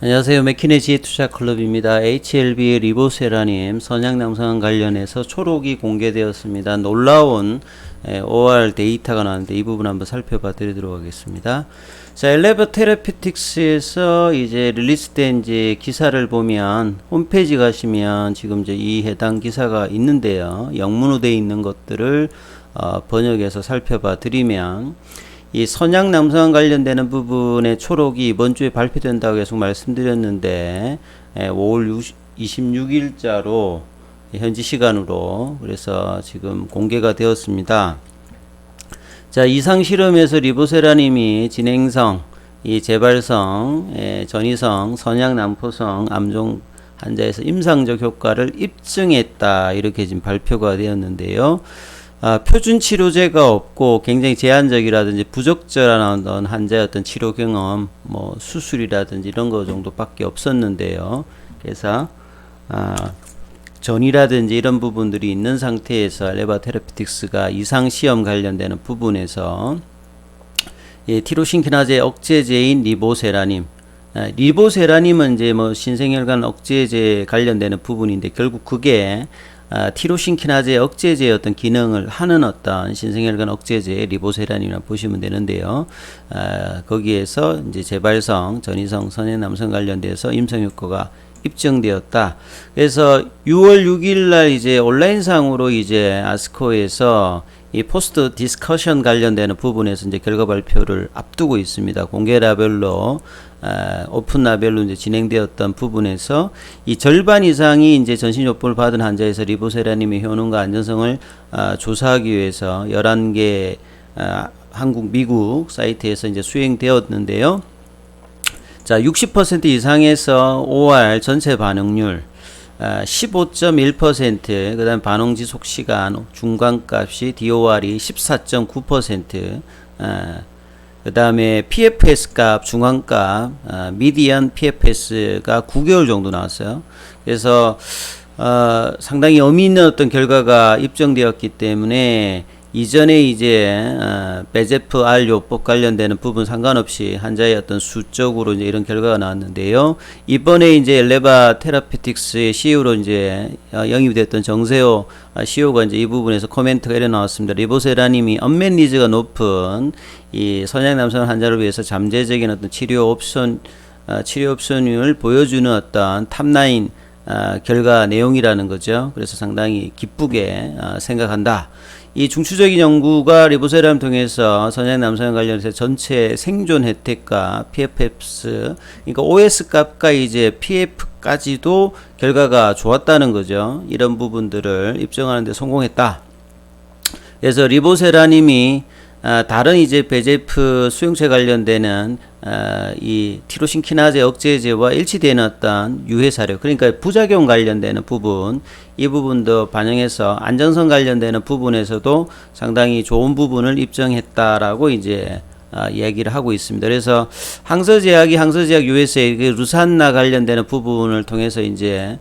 안녕하세요. 맥키네 지혜투자클럽입니다. HLB의 리보세라님 선양남성 관련해서 초록이 공개되었습니다. 놀라운 OR 데이터가 나왔는데 이 부분 한번 살펴봐 드리도록 하겠습니다. 자, 엘레버 테라피틱스에서 이제 릴리스된 이제 기사를 보면 홈페이지 가시면 지금 이제 이 해당 기사가 있는데요. 영문으로 되어 있는 것들을 번역해서 살펴봐 드리면 이 선양 남성 관련되는 부분의 초록이 이번 주에 발표된다고 계속 말씀드렸는데 5월 26일자로 현지 시간으로 그래서 지금 공개가 되었습니다. 자, 이상 실험에서 리보세라님이 진행성, 이 재발성, 전이성, 선양 난포성 암종 환자에서 임상적 효과를 입증했다 이렇게 지금 발표가 되었는데요. 표준 치료제가 없고 굉장히 제한적이라든지 부적절한 어떤 환자의 어떤 치료 경험, 뭐 수술이라든지 이런 거 정도밖에 없었는데요. 그래서 전이라든지 이런 부분들이 있는 상태에서 엘레바 테라피틱스가 이상 시험 관련되는 부분에서 티로신키나제 억제제인 리보세라님, 리보세라님은 이제 뭐 신생혈관 억제제 관련되는 부분인데 결국 그게 티로신키나제 억제제의 어떤 기능을 하는 어떤 신생혈관 억제제 리보세라님이라 보시면 되는데요. 거기에서 이제 재발성, 전이성, 선양남성 관련돼서 임상 효과가 입증되었다. 그래서 6월 6일 날 이제 온라인상으로 이제 아스코에서 이 포스트 디스커션 관련되는 부분에서 이제 결과 발표를 앞두고 있습니다. 공개 라벨로 오픈 라벨로 이제 진행되었던 부분에서 이 절반 이상이 이제 전신요법을 받은 환자에서 리보세라님의 효능과 안전성을 조사하기 위해서 11개 한국, 미국 사이트에서 이제 수행되었는데요. 자, 60% 이상에서 OR 전체 반응률 15.1%, 그 다음 반응 지속 시간 중간값이 DOR이 14.9%, 그 다음에 PFS 값, 중간값, 미디안 PFS가 9개월 정도 나왔어요. 그래서, 상당히 의미 있는 어떤 결과가 입증되었기 때문에 이전에 이제 베제프 R 요법 관련되는 부분 상관없이 환자의 어떤 수적으로 이제 이런 결과가 나왔는데요. 이번에 이제 엘레바 테라피틱스의 CEO로 이제 영입됐던 정세호 CEO가 이제 이 부분에서 코멘트가 이래 나왔습니다. 리보세라님이 언맷 니즈가 높은 이 선양 남성 환자를 위해서 잠재적인 어떤 치료 옵션을 보여주는 어떤 탑라인 결과 내용이라는 거죠. 그래서 상당히 기쁘게 생각한다. 이 중추적인 연구가 리보세라를 통해서 선양 남성 관련해서 전체 생존 혜택과 PFS, 그러니까 OS 값과 이제 PF까지도 결과가 좋았다는 거죠. 이런 부분들을 입증하는 데 성공했다. 그래서 리보세라님이 다른 이제 베제프 수용체 관련되는 이 티로신키나제 억제제와 일치되는 어떤 유해 사례, 그러니까 부작용 관련되는 부분, 이 부분도 반영해서 안전성 관련되는 부분에서도 상당히 좋은 부분을 입증했다라고 이제 이야기를 하고 있습니다. 그래서 항서제약 USA의 루산나 관련되는 부분을 통해서 이제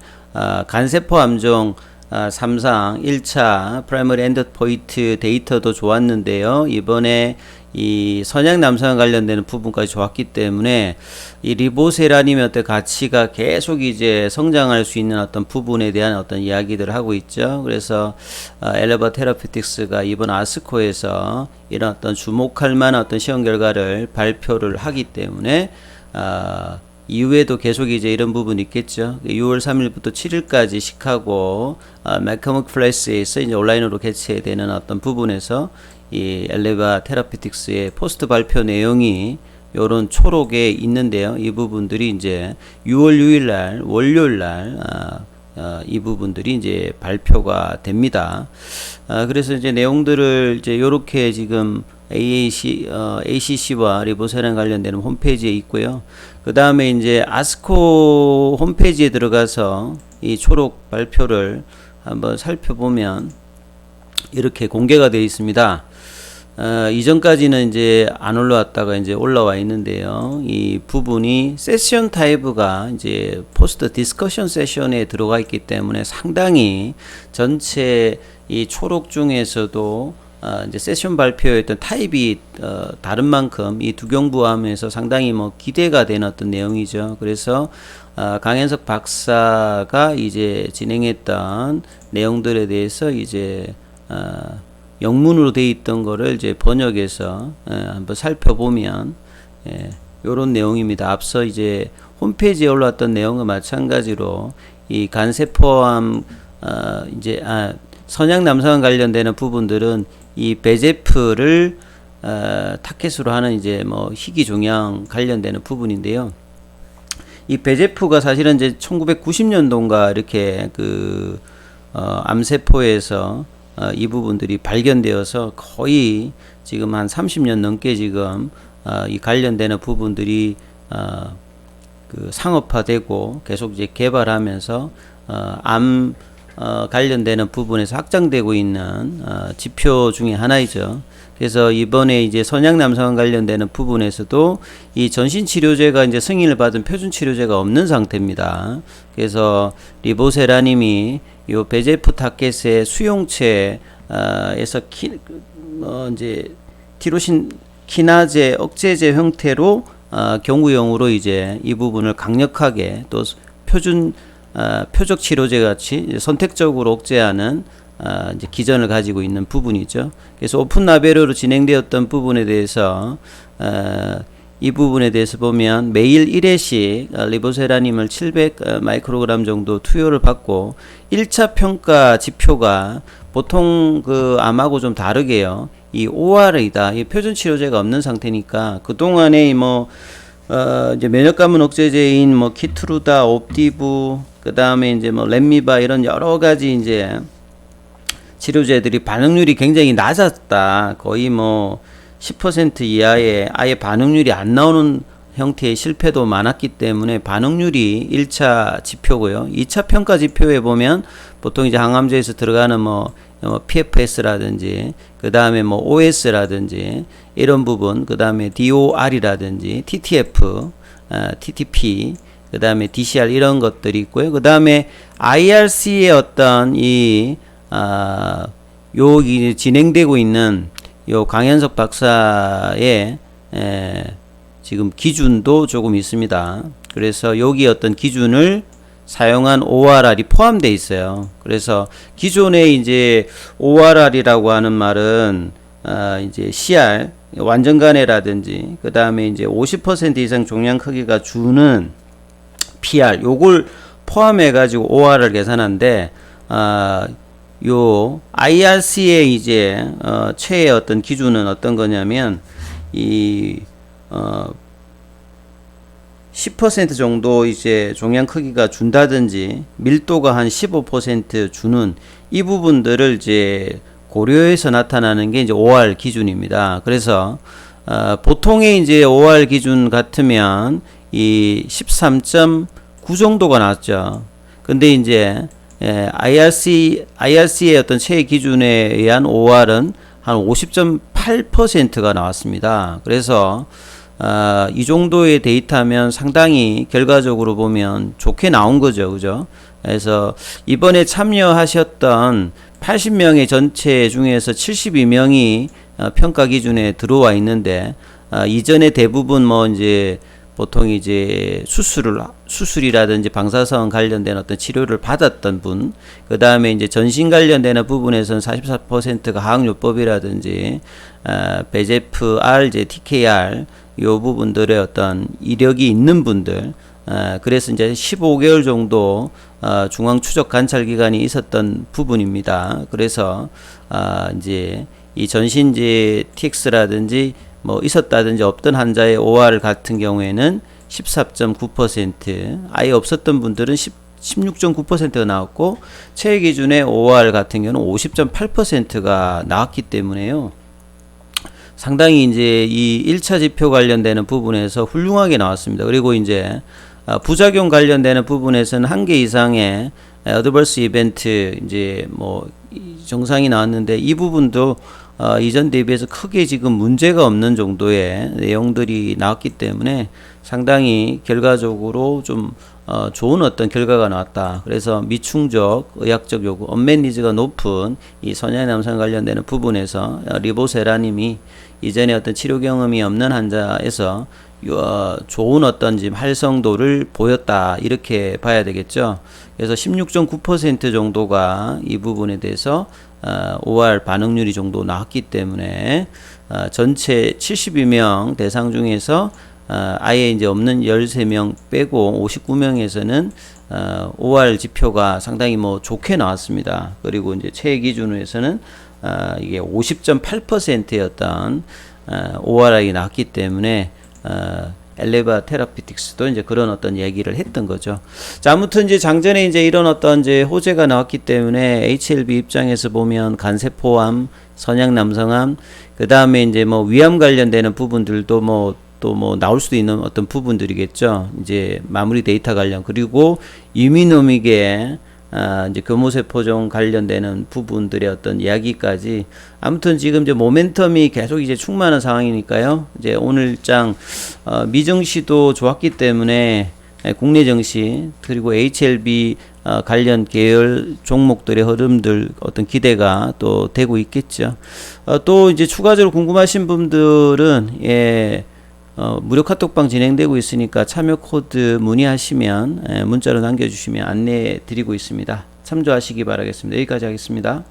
간세포 암종 3상 1차 프라이머리 엔드포인트 데이터도 좋았는데요. 이번에 이 선양 남성 관련되는 부분까지 좋았기 때문에 이 리보세라님의 어떤 가치가 계속 이제 성장할 수 있는 어떤 부분에 대한 어떤 이야기들을 하고 있죠. 그래서 엘레바 테라피틱스가 이번 아스코에서 이런 어떤 주목할 만한 어떤 시험 결과를 발표를 하기 때문에 이후에도 계속 이제 이런 부분이 있겠죠. 6월 3일부터 7일까지 시카고 맥커먼 플레이스에서 이제 온라인으로 개최되는 어떤 부분에서 이 엘레바 테라피틱스의 포스트 발표 내용이 요런 초록에 있는데요. 이 부분들이 이제 6월 6일 날 월요일 날 이 부분들이 이제 발표가 됩니다. 그래서 이제 내용들을 이제 요렇게 지금 ACC와 리보세랑 관련되는 홈페이지에 있고요. 그 다음에 이제 아스코 홈페이지에 들어가서 이 초록 발표를 한번 살펴보면 이렇게 공개가 되어 있습니다. 이전까지는 이제 안 올라왔다가 이제 올라와 있는데요. 이 부분이 세션 타입가 이제 포스트 디스커션 세션에 들어가 있기 때문에 상당히 전체 이 초록 중에서도 이제 세션 발표였던 타입이 다른 만큼 이 두 경부함에서 상당히 뭐 기대가 되는 어떤 내용이죠. 그래서 강현석 박사가 이제 진행했던 내용들에 대해서 이제 영문으로 돼 있던 거를 이제 번역해서 한번 살펴보면 요런 내용입니다. 앞서 이제 홈페이지에 올라왔던 내용과 마찬가지로 이 간세포암 이제 선양 남성과 관련되는 부분들은 이 베제프를 타켓으로 하는 이제 뭐 희귀 종양 관련되는 부분인데요. 이 베제프가 사실은 이제 1990년도인가 이렇게 그 암세포에서 이 부분들이 발견되어서 거의 지금 한 30년 넘게 지금 이 관련되는 부분들이 그 상업화되고 계속 이제 개발하면서 암 관련되는 부분에서 확장되고 있는 지표 중에 하나이죠. 그래서 이번에 이제 선양 남성과 관련되는 부분에서도 이 전신 치료제가 이제 승인을 받은 표준 치료제가 없는 상태입니다. 그래서 리보세라님이 요 베제프 타켓의 수용체에서 이제 티로신 키나제 억제제 형태로 경구용으로 이제 이 부분을 강력하게 또 표적 치료제 같이 선택적으로 억제하는 이제 기전을 가지고 있는 부분이죠. 그래서 오픈 라벨로 진행되었던 부분에 대해서 이 부분에 대해서 보면 매일 1회씩 리보세라님을 700 마이크로그램 정도 투여를 받고 1차 평가 지표가 보통 그 암하고 좀 다르게요. 이 OR이다. 이 표준 치료제가 없는 상태니까 그동안에 뭐 이제 면역감은 억제제인 뭐 키트루다, 옵디브, 그 다음에 이제 뭐 렘미바 이런 여러 가지 이제 치료제들이 반응률이 굉장히 낮았다. 거의 뭐 10% 이하의 아예 반응률이 안 나오는 형태의 실패도 많았기 때문에 반응률이 1차 지표고요. 2차 평가 지표에 보면 보통 이제 항암제에서 들어가는 뭐 PFS라든지 그 다음에 뭐 OS라든지 이런 부분, 그 다음에 DOR이라든지 TTF, TTP, 그 다음에 DCR 이런 것들이 있고요. 그 다음에 IRC의 어떤 요 진행되고 있는 요 강현석 박사의 지금 기준도 조금 있습니다. 그래서 여기 어떤 기준을 사용한 ORR이 포함되어 있어요. 그래서 기존에 이제 ORR이라고 하는 말은 이제 CR 완전간해라든지 그 다음에 이제 50% 이상 종양 크기가 주는 PR 요걸 포함해 가지고 ORR을 계산하는데 요 IRC의 이제 최애 어떤 기준은 어떤 거냐면 이 10% 정도 이제 종양 크기가 준다든지 밀도가 한 15% 주는 이 부분들을 이제 고려해서 나타나는 게 이제 OR 기준입니다. 그래서 보통의 이제 OR 기준 같으면 이 13.9 정도가 나왔죠. 근데 이제 IRC의 어떤 최애 기준에 의한 OR은 한 50.8%가 나왔습니다. 그래서 이 정도의 데이터면 상당히 결과적으로 보면 좋게 나온 거죠. 그죠? 그래서 이번에 참여하셨던 80명의 전체 중에서 72명이 평가 기준에 들어와 있는데 이전에 대부분 뭐 이제 보통 이제 수술이라든지 방사선 관련된 어떤 치료를 받았던 분, 그 다음에 이제 전신 관련되는 부분에서는 44%가 화학요법이라든지 베제프, R, TKR 요 부분들의 어떤 이력이 있는 분들, 그래서 이제 15개월 정도 중앙 추적 관찰 기간이 있었던 부분입니다. 그래서 이제 이 전신제 TX라든지 뭐 있었다든지 없던 환자의 OR 같은 경우에는 14.9%, 아예 없었던 분들은 16.9%가 나왔고 최애 기준의 OR 같은 경우는 50.8%가 나왔기 때문에요. 상당히 이제 이 1차 지표 관련되는 부분에서 훌륭하게 나왔습니다. 그리고 이제 부작용 관련되는 부분에서는 한 개 이상의 어드버스 이벤트 이제 뭐 정상이 나왔는데 이 부분도 이전 대비해서 크게 지금 문제가 없는 정도의 내용들이 나왔기 때문에 상당히 결과적으로 좀 좋은 어떤 결과가 나왔다. 그래서 미충족, 의학적 요구, 언맷 니즈가 높은 이 선양 남성 관련되는 부분에서 리보세라님이 이전에 어떤 치료 경험이 없는 환자에서 좋은 어떤 지금 활성도를 보였다, 이렇게 봐야 되겠죠. 그래서 16.9% 정도가 이 부분에 대해서 OR 반응률이 정도 나왔기 때문에 전체 72명 대상 중에서 아예 이제 없는 13명 빼고 59명에서는 OR 지표가 상당히 뭐 좋게 나왔습니다. 그리고 이제 최애 기준에서는 이게 50.8%였던 OR이 나왔기 때문에 엘레바 테라피틱스도 이제 그런 어떤 얘기를 했던 거죠. 자, 아무튼 이제 장전에 이제 이런 어떤 이제 호재가 나왔기 때문에 HLB 입장에서 보면 간세포암, 선양 남성암, 그 다음에 이제 뭐 위암 관련되는 부분들도 뭐 또 뭐 나올 수도 있는 어떤 부분들이겠죠. 이제 마무리 데이터 관련, 그리고 이뮤노믹의 이제 교모세포종 관련되는 부분들의 어떤 이야기까지, 아무튼 지금 이제 모멘텀이 계속 이제 충만한 상황이니까요. 이제 오늘장 미증시도 좋았기 때문에 국내 증시 그리고 HLB 관련 계열 종목들의 흐름들 어떤 기대가 또 되고 있겠죠. 또 이제 추가적으로 궁금하신 분들은 무료 카톡방 진행되고 있으니까 참여 코드 문의하시면 문자로 남겨주시면 안내해 드리고 있습니다. 참조하시기 바라겠습니다. 여기까지 하겠습니다.